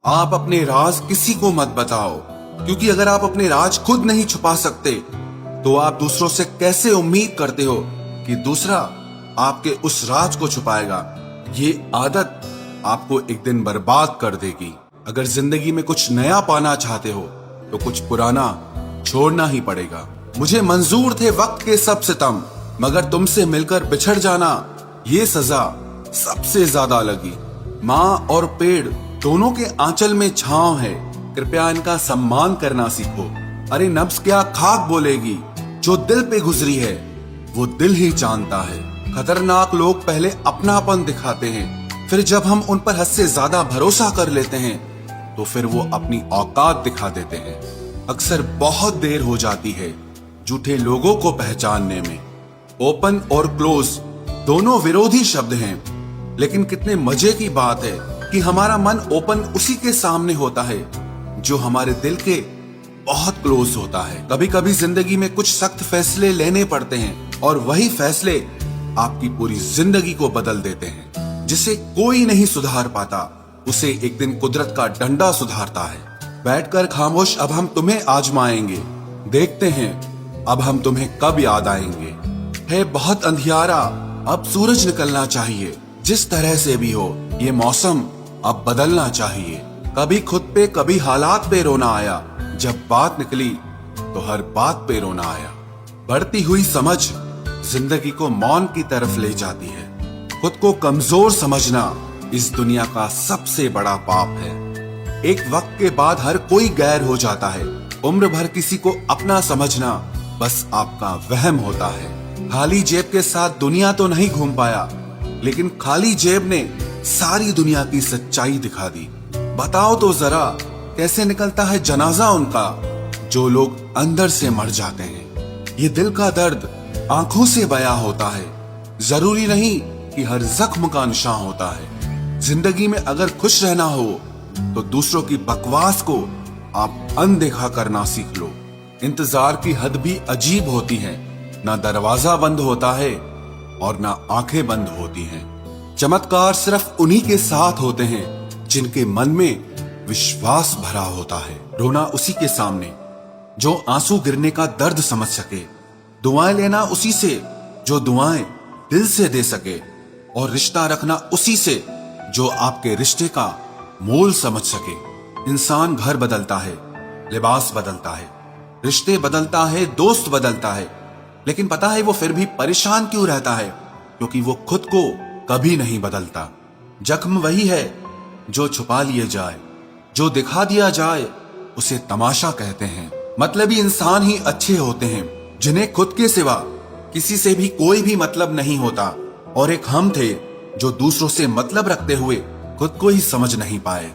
आप अपने राज किसी को मत बताओ, क्योंकि अगर आप अपने राज खुद नहीं छुपा सकते तो आप दूसरों से कैसे उम्मीद करते हो कि दूसरा आपके उस राज को छुपाएगा। ये आदत आपको एक दिन बर्बाद कर देगी। अगर जिंदगी में कुछ नया पाना चाहते हो तो कुछ पुराना छोड़ना ही पड़ेगा। मुझे मंजूर थे वक्त के सब सितम, मगर तुमसे मिलकर बिछड़ जाना ये सजा सबसे ज्यादा लगी। माँ और पेड़ दोनों के आंचल में छांव है, कृपया इनका सम्मान करना सीखो। अरे नब्ज क्या खाक बोलेगी, जो दिल पे गुजरी है वो दिल ही जानता है। खतरनाक लोग पहले अपनापन दिखाते हैं, फिर जब हम उन पर हद से ज्यादा भरोसा कर लेते हैं तो फिर वो अपनी औकात दिखा देते हैं। अक्सर बहुत देर हो जाती है झूठे लोगों को पहचानने में। ओपन और क्लोज दोनों विरोधी शब्द हैं, लेकिन कितने मजे की बात है कि हमारा मन ओपन उसी के सामने होता है जो हमारे दिल के बहुत क्लोज होता है। कभी कभी जिंदगी में कुछ सख्त फैसले लेने पड़ते हैं और वही फैसले आपकी पूरी जिंदगी को बदल देते हैं। जिसे कोई नहीं सुधार पाता उसे एक दिन कुदरत का डंडा सुधारता है। बैठकर खामोश अब हम तुम्हें आजमाएंगे, देखते हैं अब हम तुम्हें कब याद आएंगे। है बहुत अंधियारा, अब सूरज निकलना चाहिए। जिस तरह से भी हो ये मौसम अब बदलना चाहिए। कभी खुद पे कभी हालात पे रोना आया, जब बात निकली तो हर बात पे रोना आया। बढ़ती हुई समझ जिंदगी को मौन की तरफ ले जाती है। खुद को कमजोर समझना इस दुनिया का सबसे बड़ा पाप है। एक वक्त के बाद हर कोई गैर हो जाता है। उम्र भर किसी को अपना समझना बस आपका वहम होता है। खाली जेब के साथ दुनिया तो नहीं घूम पाया, लेकिन खाली जेब ने सारी दुनिया की सच्चाई दिखा दी। बताओ तो जरा कैसे निकलता है जनाजा उनका जो लोग अंदर से मर जाते हैं। ये दिल का दर्द आंखों से बयां होता है। जरूरी नहीं कि हर जख्म का निशान होता है। जिंदगी में अगर खुश रहना हो तो दूसरों की बकवास को आप अनदेखा करना सीख लो। इंतजार की हद भी अजीब होती है, ना दरवाजा बंद होता है और ना आंखें बंद होती हैं। चमत्कार सिर्फ उन्हीं के साथ होते हैं जिनके मन में विश्वास भरा होता है। रोना उसी के सामने जो आंसू गिरने का दर्द समझ सके। दुआएं लेना उसी से जो दुआएं दिल से दे सके। और रिश्ता रखना उसी से जो आपके रिश्ते का मोल समझ सके। इंसान घर बदलता है, लिबास बदलता है, रिश्ते बदलता है, दोस्त बदलता है, लेकिन पता है वो फिर भी परेशान क्यों रहता है? क्योंकि वो खुद को कभी नहीं बदलता। जख्म वही है जो छुपा लिए जाए, जो दिखा दिया जाए उसे तमाशा कहते हैं। मतलबी इंसान ही अच्छे होते हैं जिन्हें खुद के सिवा किसी से भी कोई भी मतलब नहीं होता। और एक हम थे जो दूसरों से मतलब रखते हुए खुद को ही समझ नहीं पाए।